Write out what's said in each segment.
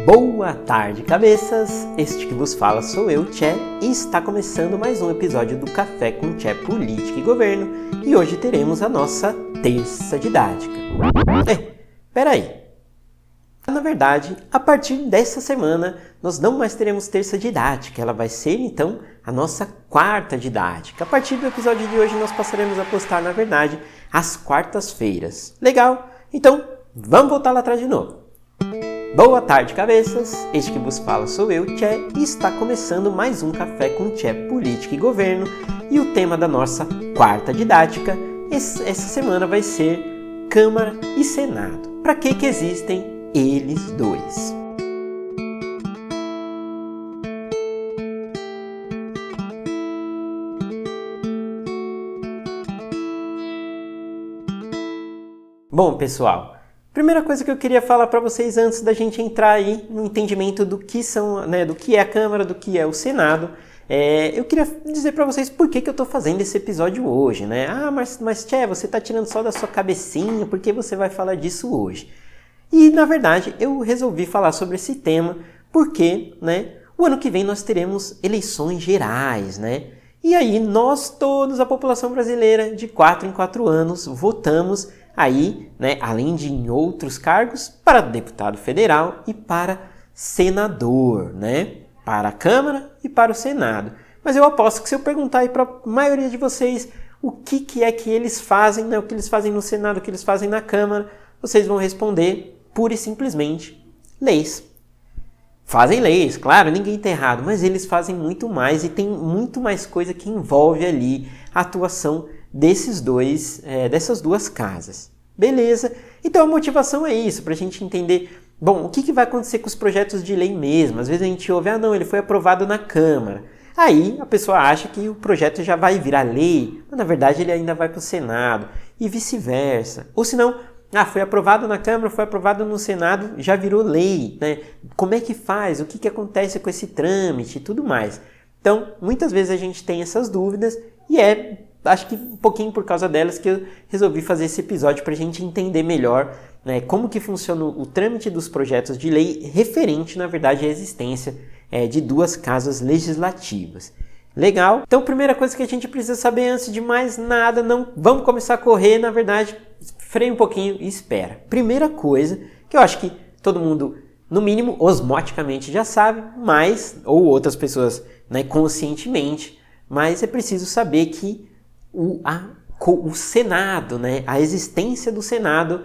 Boa tarde, cabeças! Este que vos fala sou eu, Tchê, e está começando mais um episódio do Café com Tchê Política e Governo, e hoje teremos a nossa terça didática. Peraí! Na verdade, a partir dessa semana, nós não mais teremos terça didática, ela vai ser, então, a nossa quarta didática. A partir do episódio de hoje, nós passaremos a postar, na verdade, às quartas-feiras. Legal? Então, vamos voltar lá atrás de novo. Boa tarde, cabeças! Este que vos fala sou eu, Tchê, e está começando mais um Café com Tchê Política e Governo, e o tema da nossa quarta didática, essa semana vai ser Câmara e Senado. Para que existem eles dois? Bom, pessoal, primeira coisa que eu queria falar para vocês antes da gente entrar aí no entendimento do que são, do que é a Câmara, do que é o Senado, eu queria dizer para vocês por que eu estou fazendo esse episódio hoje, né? Mas Tchê, você está tirando só da sua cabecinha, por que você vai falar disso hoje? E, na verdade, eu resolvi falar sobre esse tema porque, o ano que vem nós teremos eleições gerais, E aí nós todos, a população brasileira, de 4 em 4 anos, votamos aí, além de em outros cargos, para deputado federal e para senador, Para a Câmara e para o Senado. Mas eu aposto que se eu perguntar aí para a maioria de vocês o que é que eles fazem, o que eles fazem no Senado, o que eles fazem na Câmara, vocês vão responder pura e simplesmente leis. Fazem leis, claro, ninguém está errado, mas eles fazem muito mais e tem muito mais coisa que envolve ali a atuação dessas duas casas. Beleza? Então a motivação é isso, para a gente entender, o que vai acontecer com os projetos de lei mesmo? Às vezes a gente ouve, ele foi aprovado na Câmara. Aí a pessoa acha que o projeto já vai virar lei, mas na verdade ele ainda vai para o Senado e vice-versa. Ou se não, foi aprovado na Câmara, foi aprovado no Senado, já virou lei, Como é que faz? O que acontece com esse trâmite e tudo mais? Então, muitas vezes a gente tem essas dúvidas e acho que um pouquinho por causa delas que eu resolvi fazer esse episódio para a gente entender melhor como que funciona o trâmite dos projetos de lei referente, na verdade, à existência de duas casas legislativas. Legal? Então, primeira coisa que a gente precisa saber antes de mais nada, não vamos começar a correr, na verdade, freia um pouquinho e espera. Primeira coisa, que eu acho que todo mundo, no mínimo, osmoticamente já sabe, ou outras pessoas conscientemente, mas é preciso saber que o Senado, a existência do Senado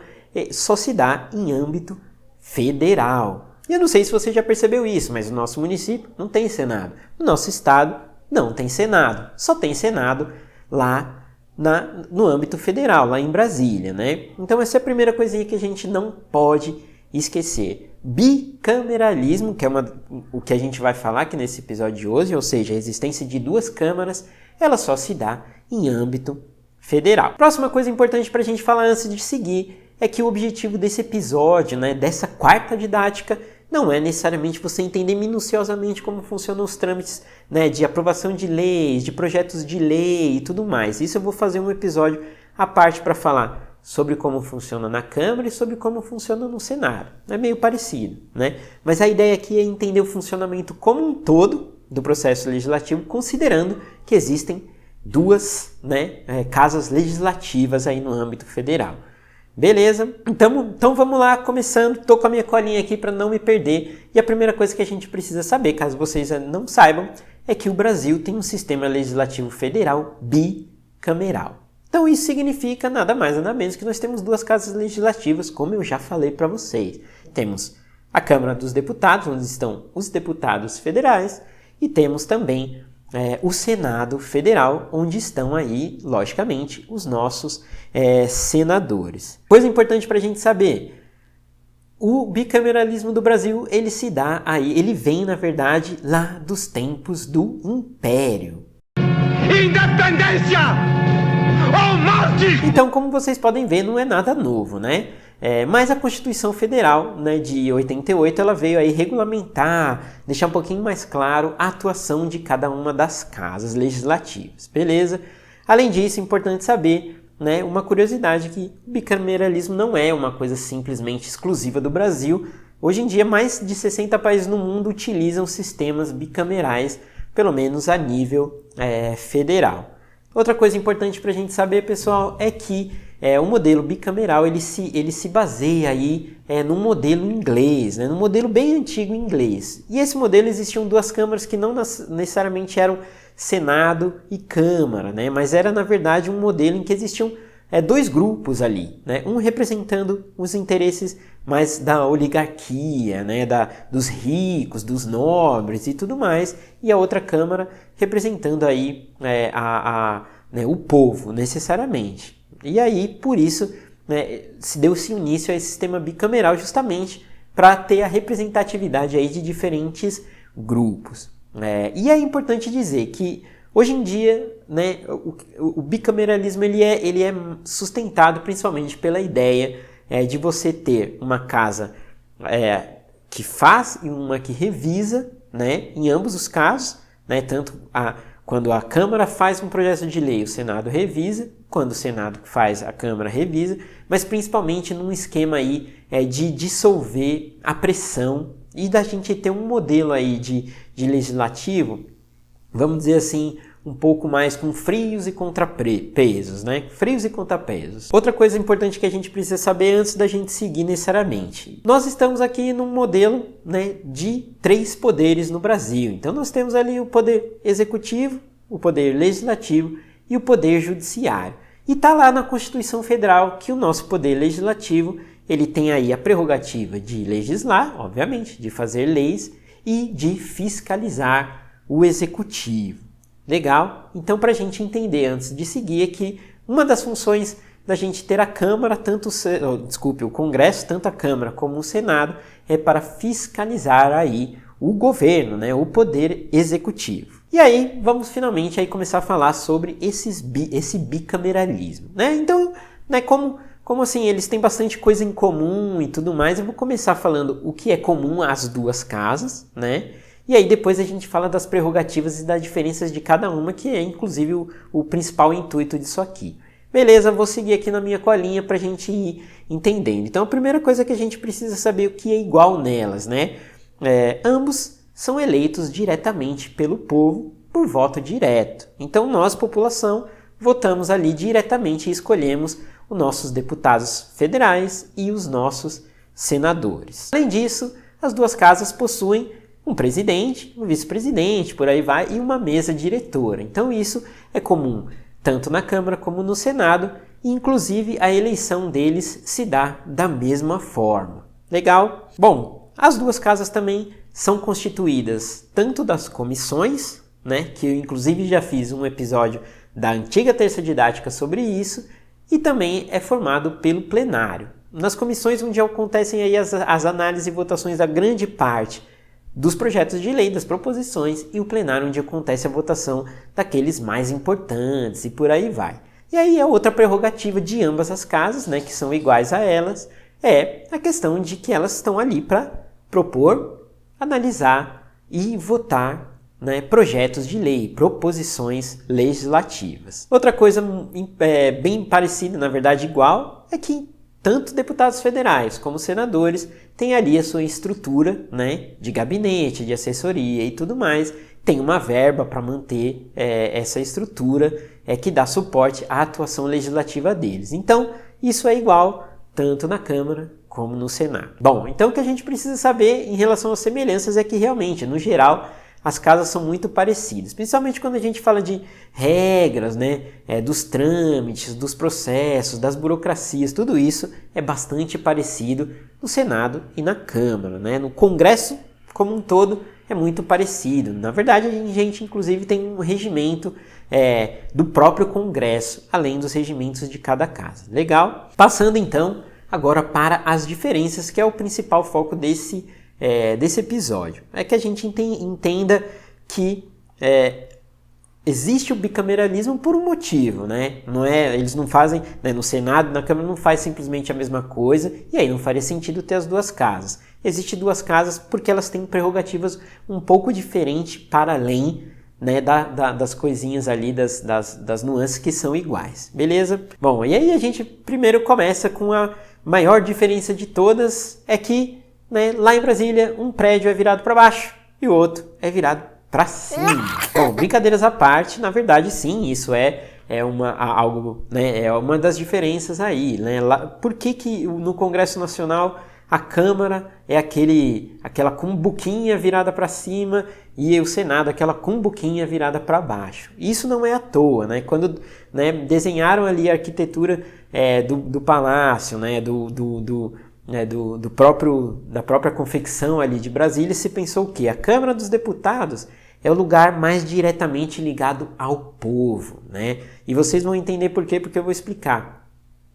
só se dá em âmbito federal. E eu não sei se você já percebeu isso, mas o nosso município não tem Senado. O nosso estado não tem Senado. Só tem Senado lá no âmbito federal, lá em Brasília, Então essa é a primeira coisinha que a gente não pode esquecer. Bicameralismo, que é o que a gente vai falar aqui nesse episódio de hoje, ou seja, a existência de duas câmaras, ela só se dá em âmbito federal. Próxima coisa importante para a gente falar antes de seguir é que o objetivo desse episódio, dessa quarta didática, não é necessariamente você entender minuciosamente como funcionam os trâmites de aprovação de leis, de projetos de lei e tudo mais. Isso eu vou fazer um episódio à parte para falar sobre como funciona na Câmara e sobre como funciona no Senado. É meio parecido, Mas a ideia aqui é entender o funcionamento como um todo do processo legislativo, considerando que existem duas casas legislativas aí no âmbito federal. Beleza? Então vamos lá, começando. Estou com a minha colinha aqui para não me perder. E a primeira coisa que a gente precisa saber, caso vocês não saibam, é que o Brasil tem um sistema legislativo federal bicameral. Então isso significa nada mais nada menos que nós temos duas casas legislativas, como eu já falei para vocês. Temos a Câmara dos Deputados, onde estão os deputados federais, e temos também o Senado Federal, onde estão aí, logicamente, os nossos senadores. Coisa importante para a gente saber, o bicameralismo do Brasil, ele se dá aí, ele vem, na verdade, lá dos tempos do Império. Independência ou morte! Então, como vocês podem ver, não é nada novo, Mas a Constituição Federal, de 88, ela veio aí regulamentar, deixar um pouquinho mais claro a atuação de cada uma das casas legislativas, beleza? Além disso, é importante saber uma curiosidade que o bicameralismo não é uma coisa simplesmente exclusiva do Brasil, hoje em dia mais de 60 países no mundo utilizam sistemas bicamerais, pelo menos a nível federal. Outra coisa importante para a gente saber, pessoal, é que o modelo bicameral ele se baseia aí num modelo inglês, né? Num modelo bem antigo inglês. E esse modelo existiam duas câmaras que não necessariamente eram Senado e Câmara, né? Mas era na verdade um modelo em que existiam dois grupos ali, né? Um representando os interesses mais da oligarquia, né? Dos ricos, dos nobres e tudo mais, e a outra Câmara representando aí o povo, necessariamente. E aí, por isso, se deu-se início a esse sistema bicameral justamente para ter a representatividade aí de diferentes grupos. E é importante dizer que hoje em dia, né, o bicameralismo ele é sustentado principalmente pela ideia de você ter uma casa que faz e uma que revisa, né, em ambos os casos, né, tanto quando a Câmara faz um projeto de lei, o Senado revisa, quando o Senado faz, a Câmara revisa, mas principalmente num esquema aí de dissolver a pressão e da gente ter um modelo aí de legislativo, vamos dizer assim, um pouco mais com frios e contrapesos, né? Frios e contrapesos. Outra coisa importante que a gente precisa saber antes da gente seguir necessariamente. Nós estamos aqui num modelo, né, de 3 poderes no Brasil. Então nós temos ali o poder executivo, o poder legislativo e o poder judiciário. E está lá na Constituição Federal que o nosso poder legislativo ele tem aí a prerrogativa de legislar, obviamente, de fazer leis e de fiscalizar o executivo. Legal? Então, para a gente entender antes de seguir aqui, uma das funções da gente ter a Câmara, o Congresso, tanto a Câmara como o Senado, é para fiscalizar aí o governo, né, o poder executivo. E aí, vamos finalmente aí começar a falar sobre esse bicameralismo, né? Então, né, como assim, eles têm bastante coisa em comum e tudo mais, eu vou começar falando o que é comum às duas casas, né? E aí depois a gente fala das prerrogativas e das diferenças de cada uma, que é inclusive o principal intuito disso aqui. Beleza, vou seguir aqui na minha colinha para a gente ir entendendo. Então a primeira coisa que a gente precisa saber é o que é igual nelas, né? Ambos são eleitos diretamente pelo povo por voto direto. Então nós, população, votamos ali diretamente e escolhemos os nossos deputados federais e os nossos senadores. Além disso, as duas casas possuem um presidente, um vice-presidente, por aí vai, e uma mesa diretora. Então isso é comum tanto na Câmara como no Senado, e inclusive a eleição deles se dá da mesma forma. Legal? Bom, as duas casas também são constituídas tanto das comissões, né, que eu inclusive já fiz um episódio da antiga terça didática sobre isso, e também é formado pelo plenário. Nas comissões onde acontecem aí as análises e votações da grande parte dos projetos de lei, das proposições, e o plenário onde acontece a votação daqueles mais importantes e por aí vai. E aí a outra prerrogativa de ambas as casas, né, que são iguais a elas, é a questão de que elas estão ali para propor, analisar e votar, né, projetos de lei, proposições legislativas. Outra coisa bem parecida, na verdade igual, é que tanto deputados federais como senadores têm ali a sua estrutura, né, de gabinete, de assessoria e tudo mais. Tem uma verba para manter essa estrutura que dá suporte à atuação legislativa deles. Então, isso é igual tanto na Câmara como no Senado. Bom, então o que a gente precisa saber em relação às semelhanças é que realmente, no geral, as casas são muito parecidas, principalmente quando a gente fala de regras, né, dos trâmites, dos processos, das burocracias, tudo isso é bastante parecido no Senado e na Câmara, né? No Congresso como um todo é muito parecido. Na verdade, a gente inclusive tem um regimento do próprio Congresso, além dos regimentos de cada casa. Legal? Passando então agora para as diferenças, que é o principal foco desse episódio. É que a gente entenda que existe o bicameralismo por um motivo, né? Eles não fazem, né, no Senado, na Câmara não faz simplesmente a mesma coisa, e aí não faria sentido ter as duas casas. Existem duas casas porque elas têm prerrogativas um pouco diferentes para além, né, das coisinhas ali, das nuances que são iguais, beleza? Bom, e aí a gente primeiro começa com a maior diferença de todas, é que né, lá em Brasília, um prédio é virado para baixo e o outro é virado para cima. Bom, brincadeiras à parte, na verdade, sim, isso algo, né, é uma das diferenças aí. Né? Por que no Congresso Nacional a Câmara é aquela cumbuquinha virada para cima e o Senado aquela cumbuquinha virada para baixo? Isso não é à toa, né? Quando, né, desenharam ali a arquitetura do palácio, né, da própria confecção ali de Brasília, se pensou o quê? A Câmara dos Deputados é o lugar mais diretamente ligado ao povo, né? E vocês vão entender por quê, porque eu vou explicar.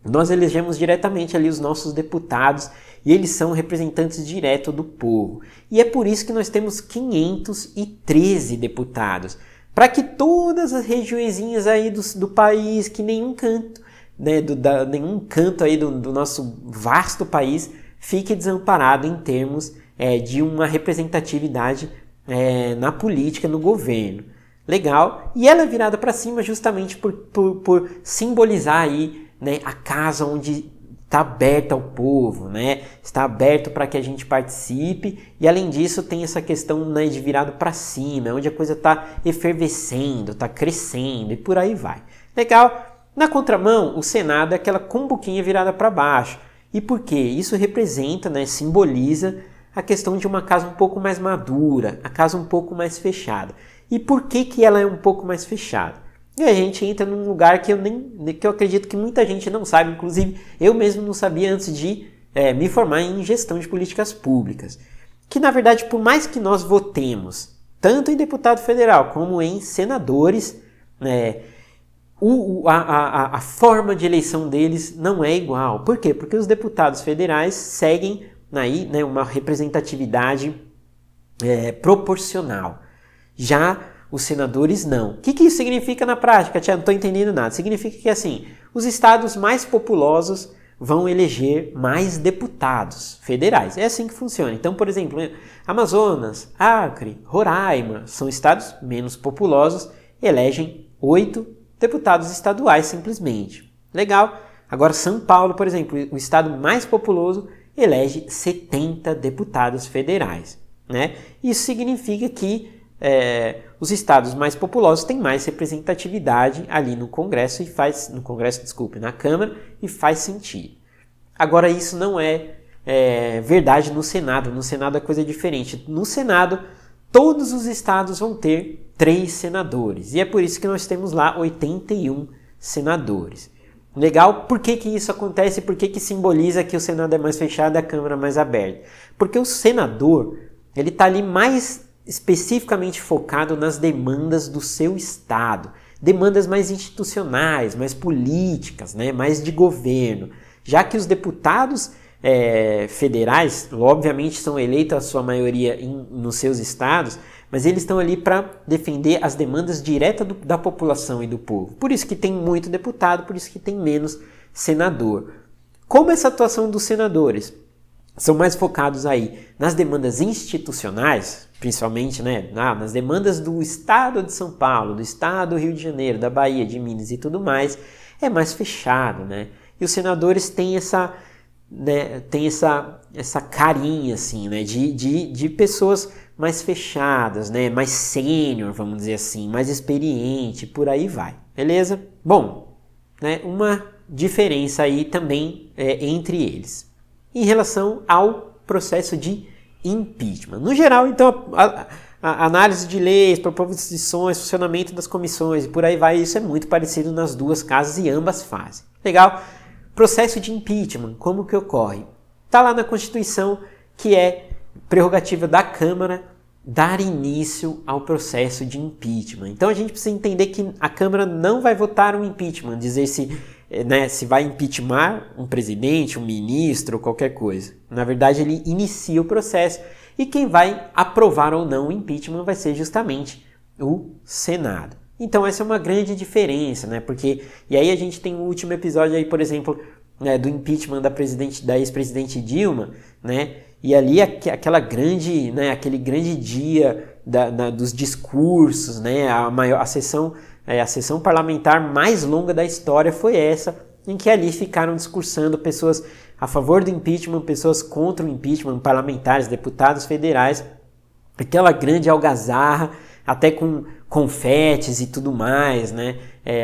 Nós elegemos diretamente ali os nossos deputados e eles são representantes diretos do povo. E é por isso que nós temos 513 deputados, para que todas as regiõezinhas aí do país, que nenhum canto, né, nenhum canto aí do nosso vasto país fique desamparado em termos de uma representatividade na política, no governo. Legal? E ela é virada para cima justamente por simbolizar aí, né, a casa onde está aberta ao povo, né? Está aberto para que a gente participe, e além disso tem essa questão, né, de virado para cima, onde a coisa está efervescendo, está crescendo e por aí vai. Legal? Na contramão, o Senado é aquela cumbuquinha virada para baixo. E por quê? Isso representa, né, simboliza a questão de uma casa um pouco mais madura, a casa um pouco mais fechada. E por que ela é um pouco mais fechada? E a gente entra num lugar que eu acredito que muita gente não sabe, inclusive eu mesmo não sabia antes de me formar em gestão de políticas públicas. Que na verdade, por mais que nós votemos, tanto em deputado federal como em senadores, a forma de eleição deles não é igual. Por quê? Porque os deputados federais seguem aí, né, uma representatividade proporcional. Já os senadores não. O que isso significa na prática? Tia, não estou entendendo nada. Significa que assim, os estados mais populosos vão eleger mais deputados federais. É assim que funciona. Então, por exemplo, Amazonas, Acre, Roraima são estados menos populosos, elegem 8 deputados estaduais simplesmente. Legal? Agora São Paulo, por exemplo, o estado mais populoso, elege 70 deputados federais. Né? Isso significa que os estados mais populosos têm mais representatividade ali no Congresso na Câmara, e faz sentido. Agora isso não é verdade no Senado. No Senado é coisa diferente. No Senado, todos os estados vão ter 3 senadores. E é por isso que nós temos lá 81 senadores. Legal? Por que isso acontece? Por que simboliza que o Senado é mais fechado e a Câmara mais aberta? Porque o senador, ele está ali mais especificamente focado nas demandas do seu estado, demandas mais institucionais, mais políticas, né, mais de governo, já que os deputados federais, obviamente, são eleitos a sua maioria nos seus estados, mas eles estão ali para defender as demandas diretas da população e do povo. Por isso que tem muito deputado, por isso que tem menos senador. Como essa atuação dos senadores são mais focados aí nas demandas institucionais, principalmente, né, nas demandas do estado de São Paulo, do estado do Rio de Janeiro, da Bahia, de Minas e tudo mais, é mais fechado, né? E os senadores têm essa carinha, assim, né, de pessoas mais fechadas, né, mais sênior, vamos dizer assim, mais experiente, por aí vai, beleza? Bom, né, uma diferença aí também entre eles. Em relação ao processo de impeachment. No geral, então, a análise de leis, proposições, funcionamento das comissões e por aí vai, isso é muito parecido nas duas casas e ambas fazem. Legal? Processo de impeachment, como que ocorre? Está lá na Constituição que é prerrogativa da Câmara dar início ao processo de impeachment. Então a gente precisa entender que a Câmara não vai votar um impeachment, dizer se vai impeachment um presidente, um ministro ou qualquer coisa. Na verdade, ele inicia o processo e quem vai aprovar ou não o impeachment vai ser justamente o Senado. Então essa é uma grande diferença, né? Porque, e aí a gente tem o último episódio aí, por exemplo, do impeachment da ex-presidente Dilma, né? E ali aquele grande dia dos discursos, né? A sessão parlamentar mais longa da história foi essa em que ali ficaram discursando pessoas a favor do impeachment, pessoas contra o impeachment, parlamentares, deputados federais, aquela grande algazarra, até com confetes e tudo mais, né?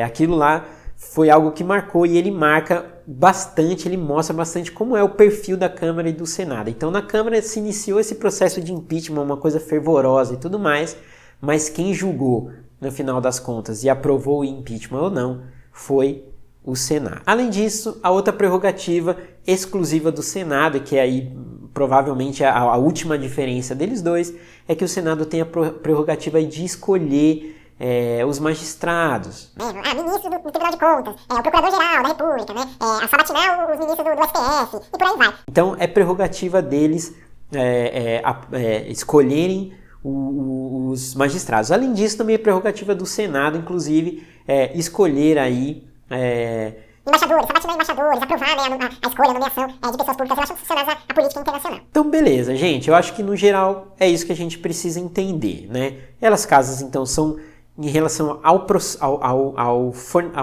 Aquilo lá foi algo que marcou e ele marca bastante, ele mostra bastante como é o perfil da Câmara e do Senado. Então na Câmara se iniciou esse processo de impeachment, uma coisa fervorosa e tudo mais, mas quem julgou no final das contas e aprovou o impeachment ou não foi o Senado. Além disso, a outra prerrogativa exclusiva do Senado, que é aí provavelmente a última diferença deles dois, é que o Senado tem a prerrogativa de escolher os magistrados. Ministro do Tribunal de Contas, o Procurador-Geral da República, né? A sabatinar os ministros do STF, e por aí vai. Então é prerrogativa deles escolherem os magistrados. Além disso, também é prerrogativa do Senado, inclusive, escolher aí embaixadores, sabatinar embaixadores, aprovar, né, a escolha, a nomeação de pessoas públicas relacionadas à política internacional. Então, beleza, gente. Eu acho que, no geral, é isso que a gente precisa entender, né? Elas casas, então, são em relação ao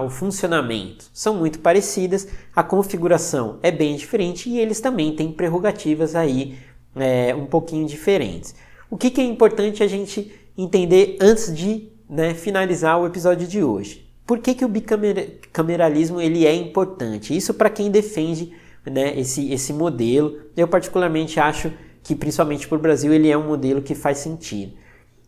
funcionamento, são muito parecidas, a configuração é bem diferente e eles também têm prerrogativas aí um pouquinho diferentes. O que é importante a gente entender antes de finalizar o episódio de hoje? Por que o bicameralismo ele é importante? Isso para quem defende esse modelo. Eu particularmente acho que, principalmente para o Brasil, ele é um modelo que faz sentido.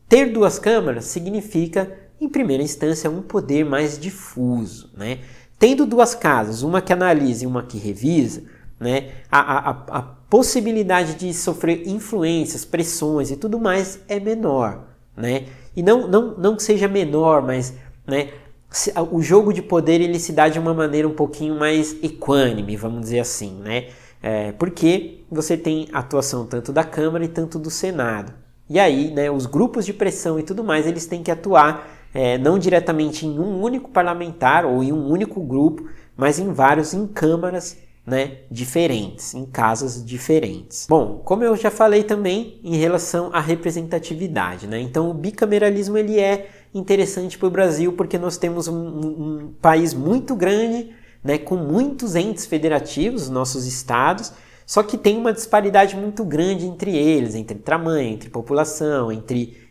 Ter duas câmaras significa, em primeira instância, um poder mais difuso, né? Tendo duas casas, uma que analisa e uma que revisa, né, a possibilidade de sofrer influências, pressões e tudo mais é menor, né? E não que seja menor, mas, né, o jogo de poder ele se dá de uma maneira um pouquinho mais equânime, vamos dizer assim, né? Porque você tem atuação tanto da Câmara e tanto do Senado. E aí, né, os grupos de pressão e tudo mais, eles têm que atuar não diretamente em um único parlamentar ou em um único grupo, mas em vários, em câmaras, né, diferentes, em casas diferentes. Bom, como eu já falei também em relação à representatividade, né? Então o bicameralismo ele é interessante para o Brasil porque nós temos um país muito grande, né, com muitos entes federativos, nossos estados, só que tem uma disparidade muito grande entre eles, entre tamanho, entre população, entre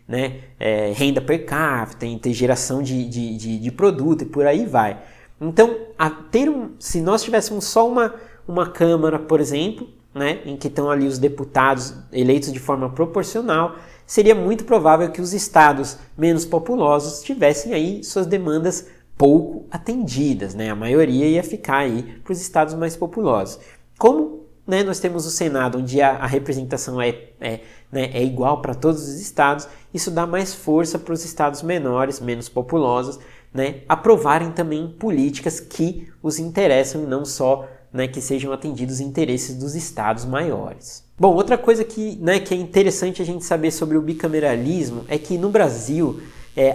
renda per capita, entre geração de produto e por aí vai. Então, se nós tivéssemos só uma Câmara, por exemplo, né, em que estão ali os deputados eleitos de forma proporcional, seria muito provável que os estados menos populosos tivessem aí suas demandas pouco atendidas, né? A maioria ia ficar aí para os estados mais populosos. Como nós temos o Senado, onde a representação é igual para todos os estados, isso dá mais força para os estados menores, menos populosos, né, aprovarem também políticas que os interessam e não só que sejam atendidos os interesses dos estados maiores. Bom, outra coisa que é interessante a gente saber sobre o bicameralismo é que no Brasil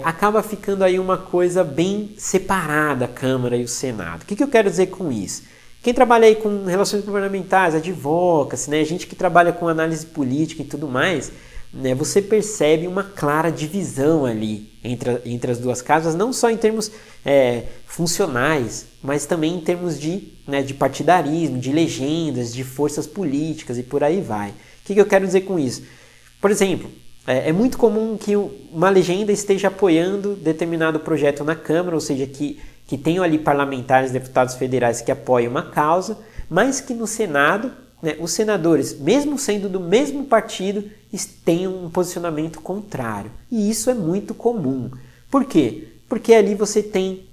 acaba ficando aí uma coisa bem separada a Câmara e o Senado. O que eu quero dizer com isso? Quem trabalha aí com relações governamentais, advocacy, né, gente que trabalha com análise política e tudo mais, né, você percebe uma clara divisão ali entre as duas casas, não só em termos funcionais, mas também em termos de partidarismo, de legendas, de forças políticas e por aí vai. O que eu quero dizer com isso? Por exemplo, é muito comum que uma legenda esteja apoiando determinado projeto na Câmara, ou seja, que tenham ali parlamentares, deputados federais que apoiam uma causa, mas que no Senado, os senadores, mesmo sendo do mesmo partido, tenham um posicionamento contrário. E isso é muito comum. Por quê? Porque ali você tem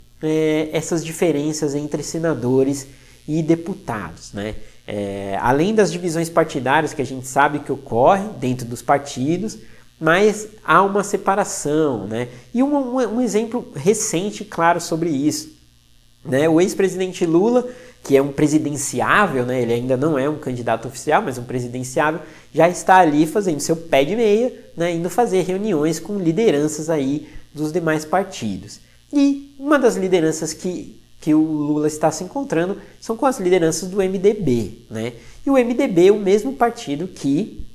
essas diferenças entre senadores e deputados, né? Além das divisões partidárias que a gente sabe que ocorre dentro dos partidos, mas há uma separação, né? E um exemplo recente, claro, sobre isso, né? O ex-presidente Lula, que é um presidenciável, né? Ele ainda não é um candidato oficial, mas um presidenciável, já está ali fazendo seu pé de meia, né? Indo fazer reuniões com lideranças aí dos demais partidos. E uma das lideranças que o Lula está se encontrando são com as lideranças do MDB, né? E o MDB é o mesmo partido que,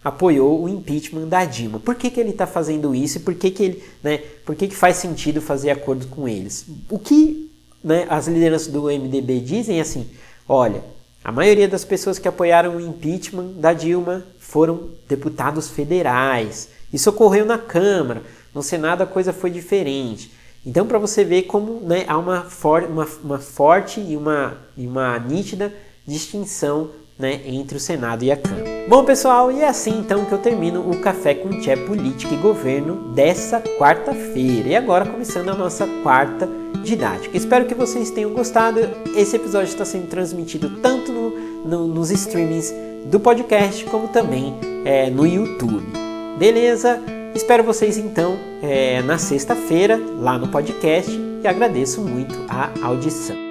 apoiou o impeachment da Dilma. Por que ele está fazendo isso e por que faz sentido fazer acordo com eles? O que né, as lideranças do MDB dizem assim, olha, a maioria das pessoas que apoiaram o impeachment da Dilma foram deputados federais. Isso ocorreu na Câmara, no Senado a coisa foi diferente. Então, para você ver como, né, há uma forte e uma nítida distinção, né, entre o Senado e a Câmara. Bom, pessoal, e é assim então que eu termino o Café com Tchê Política e Governo dessa quarta-feira. E agora começando a nossa quarta didática. Espero que vocês tenham gostado. Esse episódio está sendo transmitido tanto nos streamings do podcast como também no YouTube. Beleza? Espero vocês então na sexta-feira lá no podcast e agradeço muito a audição.